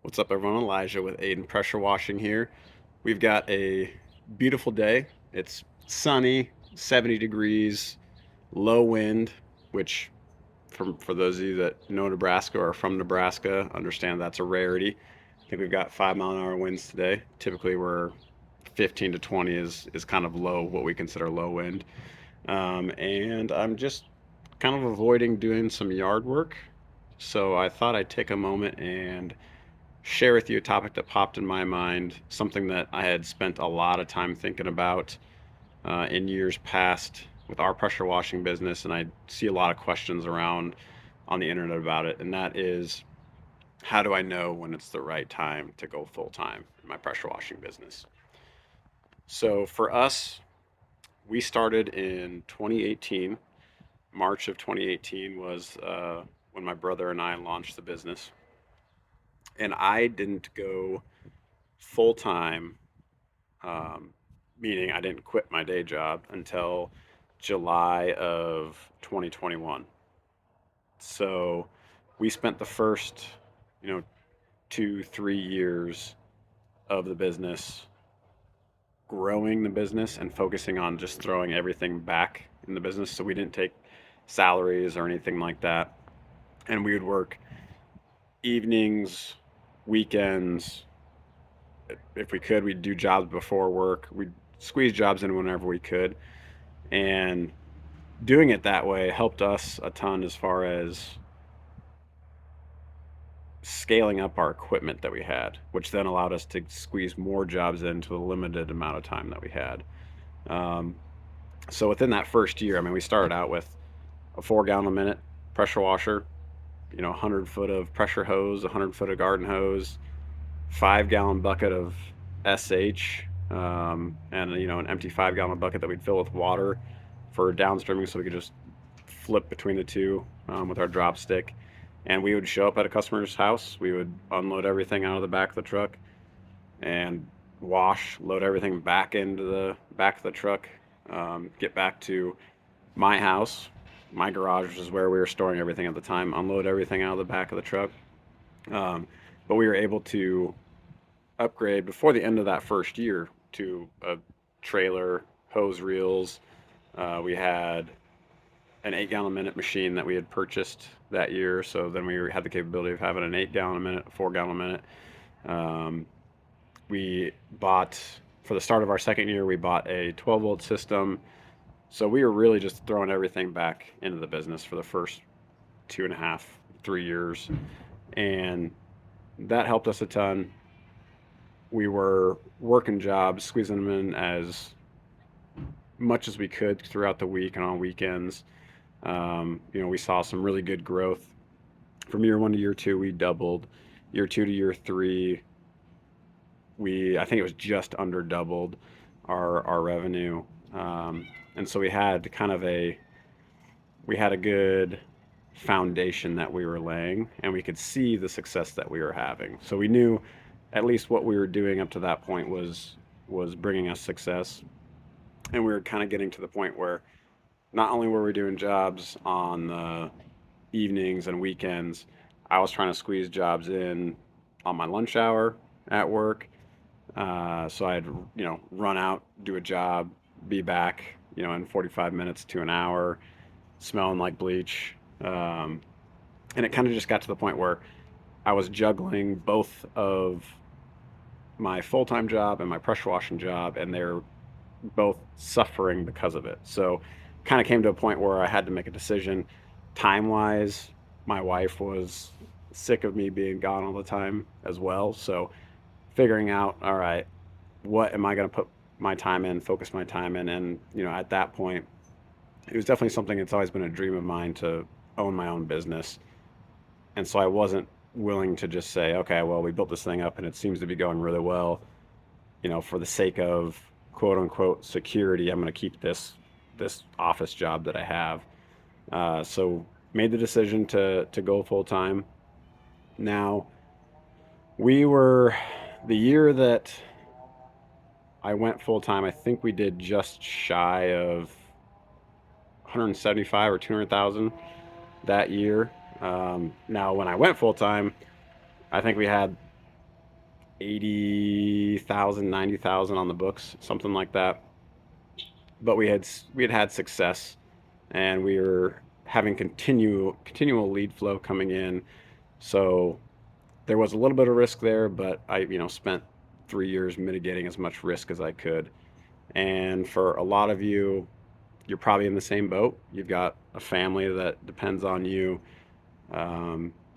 What's up, everyone? Elijah with Aiden Pressure Washing here. We've got a beautiful day. It's sunny, 70 degrees, low wind, which, for those of you that know Nebraska or are from Nebraska, understand that's a rarity. I think we've got 5 mile an hour winds today. Typically, we're 15 to 20 is kind of low, what we consider low wind. And I'm just kind of avoiding doing some yard work. So I thought I'd take a moment and share with you a topic that popped in my mind, something that I had spent a lot of time thinking about in years past with our pressure washing business, and I see a lot of questions around on the internet about it, and that is, how do I know when it's the right time to go full time in my pressure washing business? So for us, we started in 2018. March of 2018 was when my brother and I launched the business, and I didn't go full time, um, meaning I didn't quit my day job until July of 2021. So we spent the first, you know, 2, 3 years of the business growing the business and focusing on just throwing everything back in the business. So we didn't take salaries or anything like that. And we would work evenings, weekends. If we could, we'd do jobs before work. We'd squeeze jobs in whenever we could. And doing it that way helped us a ton as far as scaling up our equipment that we had, which then allowed us to squeeze more jobs into a limited amount of time that we had. Um, so within that first year, I mean, we started out with a 4 gallon a minute pressure washer, 100 foot of pressure hose, 100 foot of garden hose, 5 gallon bucket of SH, and an empty 5 gallon bucket that we'd fill with water for downstreaming, so we could just flip between the two with our drop stick. And we would show up at a customer's house. We would unload everything out of the back of the truck and wash, load everything back into the back of the truck, get back to my house. My garage is where we were storing everything at the time. Unload everything out of the back of the truck. Um, but we were able to upgrade before the end of that first year to a trailer, hose reels. We had an 8 gallon a minute machine that we had purchased that year. So then we had the capability of having an 8 gallon a minute, 4 gallon a minute. Um, we bought, for the start of our second year, we bought a 12-volt system. So we were really just throwing everything back into the business for the first 2.5, 3 years. And that helped us a ton. We were working jobs, squeezing them in as much as we could throughout the week and on weekends. We saw some really good growth. From year one to year two, we doubled. Year two to year three, I think it was just under doubled our revenue. And so we had a good foundation that we were laying, and we could see the success that we were having. So we knew at least what we were doing up to that point was bringing us success, and we were kind of getting to the point where not only were we doing jobs on the evenings and weekends, I was trying to squeeze jobs in on my lunch hour at work. So I'd, run out, do a job, be back, in 45 minutes to an hour, smelling like bleach. And it kind of just got to the point where I was juggling both of my full time job and my pressure washing job, and they're both suffering because of it. So, kind of came to a point where I had to make a decision. Time wise, my wife was sick of me being gone all the time as well. So, figuring out, all right, what am I going to put my time in, focus my time in? And, at that point, it was definitely something that's always been a dream of mine to own my own business. And so I wasn't willing to just say, okay, well, we built this thing up and it seems to be going really well. For the sake of quote unquote security, I'm going to keep this office job that I have. So made the decision to go full time. Now we were the year that I went full time. I think we did just shy of 175 or 200,000 that year. Now when I went full time, I think we had 80,000, 90,000 on the books, something like that. But we had success, and we were having continual lead flow coming in. So there was a little bit of risk there, but I, spent 3 years mitigating as much risk as I could. And for a lot of you, you're probably in the same boat. You've got a family that depends on you.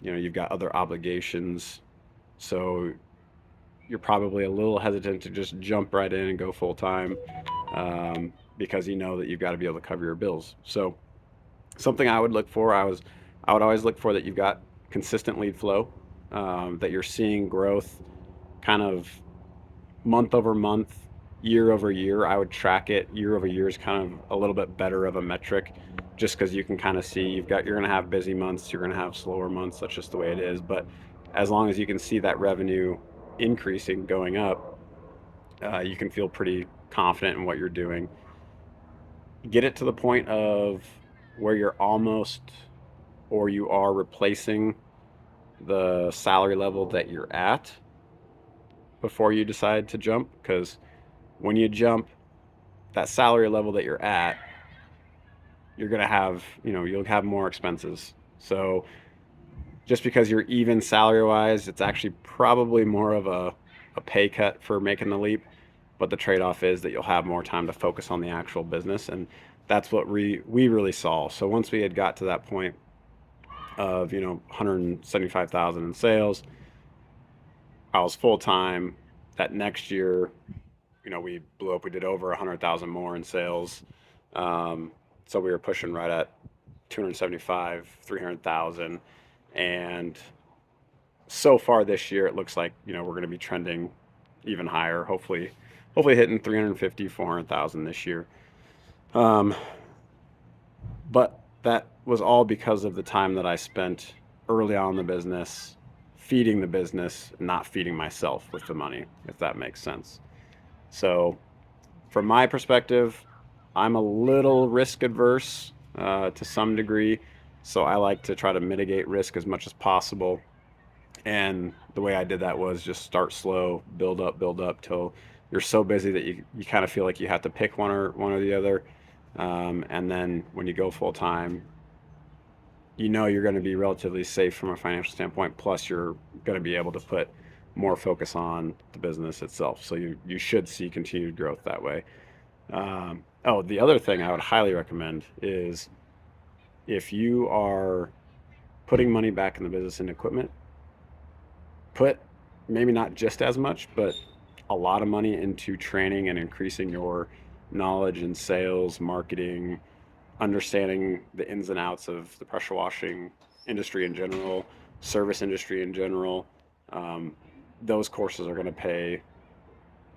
You've got other obligations. So you're probably a little hesitant to just jump right in and go full time, because you know that you've got to be able to cover your bills. So something I would look for, I would always look for that you've got consistent lead flow, that you're seeing growth kind of month over month, year over year. I would track it year over year is kind of a little bit better of a metric, just because you can kind of see you're going to have busy months, you're going to have slower months. That's just the way it is. But as long as you can see that revenue increasing, going up, you can feel pretty confident in what you're doing. Get it to the point of where you're almost, or you are replacing the salary level that you're at before you decide to jump. Because when you jump, that salary level that you're at, you're going to have, you'll have more expenses. So just because you're even salary wise, it's actually probably more of a pay cut for making the leap. But the trade off is that you'll have more time to focus on the actual business. And that's what we really saw. So once we had got to that point of, 175,000 in sales, I was full time. That next year, we blew up. We did over 100,000 more in sales. So we were pushing right at 275, 300,000. And so far this year, it looks like, we're going to be trending even higher, hopefully hitting 350, 400,000 this year. Um, but that was all because of the time that I spent early on in the business, feeding the business, not feeding myself with the money, if that makes sense. So from my perspective, I'm a little risk adverse, to some degree. So I like to try to mitigate risk as much as possible. And the way I did that was just start slow, build up till you're so busy that you kind of feel like you have to pick one or the other. And then when you go full time, you're going to be relatively safe from a financial standpoint. Plus, you're going to be able to put more focus on the business itself. So you should see continued growth that way. The other thing I would highly recommend is, if you are putting money back in the business and equipment, put maybe not just as much, but a lot of money into training and increasing your knowledge in sales, marketing, understanding the ins and outs of the pressure washing industry in general, service industry in general. Um, those courses are going to pay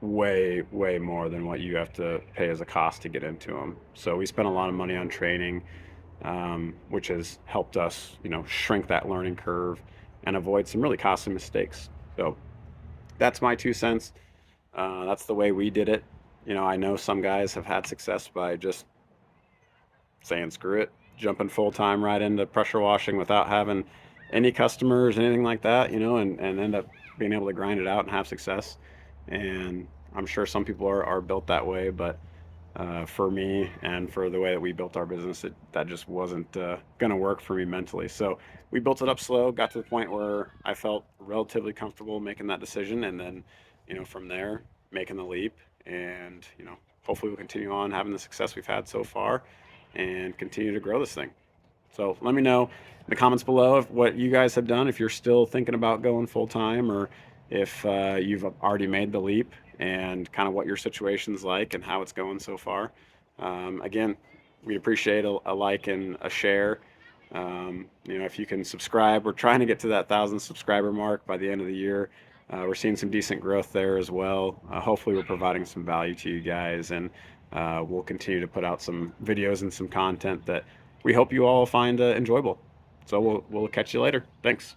way, way more than what you have to pay as a cost to get into them. So we spent a lot of money on training, which has helped us, shrink that learning curve and avoid some really costly mistakes. So that's my 2 cents. That's the way we did it. I know some guys have had success by just saying screw it, jumping full time right into pressure washing without having any customers, anything like that, and end up being able to grind it out and have success. And I'm sure some people are built that way, but for me and for the way that we built our business, that just wasn't going to work for me mentally. So we built it up slow, got to the point where I felt relatively comfortable making that decision, and then, from there, making the leap. And hopefully we'll continue on having the success we've had so far and continue to grow this thing. So let me know in the comments below if what you guys have done, if you're still thinking about going full time, or if you've already made the leap, and kind of what your situation's like and how it's going so far. Again, we'd appreciate a like and a share. If you can subscribe, we're trying to get to that 1,000 subscriber mark by the end of the year. We're seeing some decent growth there as well. Hopefully, we're providing some value to you guys, and we'll continue to put out some videos and some content that we hope you all find enjoyable. So we'll catch you later. Thanks.